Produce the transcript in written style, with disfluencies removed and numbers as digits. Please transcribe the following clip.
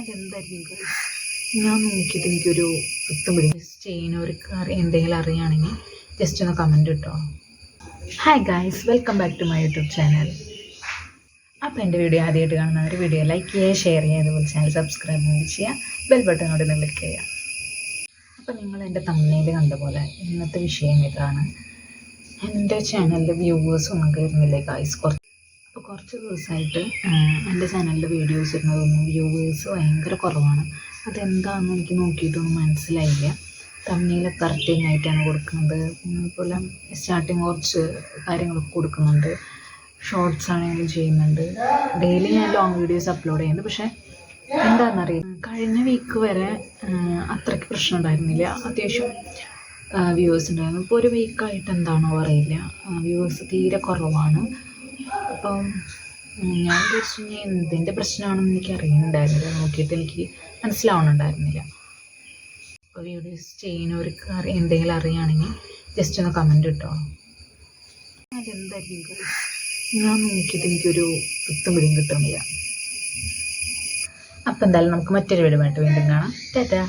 അതെന്തായിരിക്കും ഞാൻ നോക്കിയിട്ട് എനിക്കൊരു പിടുത്തം പിടിക്കും. ചെയ്യുന്നവർക്ക് എന്തെങ്കിലും അറിയുകയാണെങ്കിൽ ജസ്റ്റ് ഒന്ന് കമൻറ്റ് കിട്ടോ. Hi guys, welcome back to my YouTube channel. അപ്പോൾ എൻ്റെ വീഡിയോ ആദ്യമായിട്ട് കാണുന്നവർ വീഡിയോ ലൈക്ക് ചെയ്യുക, ഷെയർ ചെയ്യുക, അതുപോലെ ചാനൽ സബ്സ്ക്രൈബ് ചെയ്യുക, ബെൽ ബട്ടനോട് ഒന്ന് ക്ലിക്ക് ചെയ്യുക. അപ്പോൾ നിങ്ങൾ എൻ്റെ തമ്മിൽ കണ്ട പോലെ ഇന്നത്തെ വിഷയം ഇതാണ്. എൻ്റെ ചാനലിൽ വ്യൂവേഴ്സ് ഒന്നും കയറുന്നില്ലേ ഗായ്സ്. കുറച്ച് ദിവസമായിട്ട് എൻ്റെ ചാനലിൽ വീഡിയോസ് ഇടുന്നതൊന്നും വ്യൂവേഴ്സ് ഭയങ്കര കുറവാണ്. അതെന്താണെന്ന് എനിക്ക് നോക്കിയിട്ടൊന്നും മനസ്സിലായില്ല. തമ്മിൽ കറക്റ്റിംഗ് ആയിട്ടാണ് കൊടുക്കുന്നത്, അതുപോലെ സ്റ്റാർട്ടിങ് കുറച്ച് കാര്യങ്ങളൊക്കെ കൊടുക്കുന്നുണ്ട്, ഷോർട്സ് ആണെങ്കിലും ചെയ്യുന്നുണ്ട്, ഡെയിലി ഞാൻ ലോങ് വീഡിയോസ് അപ്ലോഡ് ചെയ്യുന്നുണ്ട്. പക്ഷേ എന്താണെന്നറിയില്ല, കഴിഞ്ഞ വീക്ക് വരെ അത്രയ്ക്ക് പ്രശ്നം ഉണ്ടായിരുന്നില്ല, അത്യാവശ്യം വ്യൂവേഴ്സ് ഉണ്ടായിരുന്നു. ഇപ്പോൾ ഒരു വീക്കായിട്ട് എന്താണോ അറിയില്ല, വ്യൂവേഴ്സ് തീരെ കുറവാണ്. അപ്പം ഞാൻ വിചാരിച്ചു എന്തിൻ്റെ പ്രശ്നമാണെന്ന് എനിക്ക് അറിയുന്നുണ്ടായിരുന്നില്ല, നോക്കിയിട്ട് എനിക്ക് മനസ്സിലാവണുണ്ടായിരുന്നില്ല. അപ്പോൾ വീഡിയോസ് ചെയ്യുന്നവർക്ക് എന്തെങ്കിലും അറിയുകയാണെങ്കിൽ ജസ്റ്റ് ഒന്ന് കമൻറ്റ് കിട്ടോ. അതെന്തായിരിക്കും ഞാൻ നോക്കിയിട്ട് എനിക്കൊരു പിടുത്തം കിട്ടുന്നില്ല. അപ്പം എന്തായാലും നമുക്ക് മറ്റൊരു വീഡിയോ ആയിട്ട് വീണ്ടും കാണാം. ടാറ്റാ.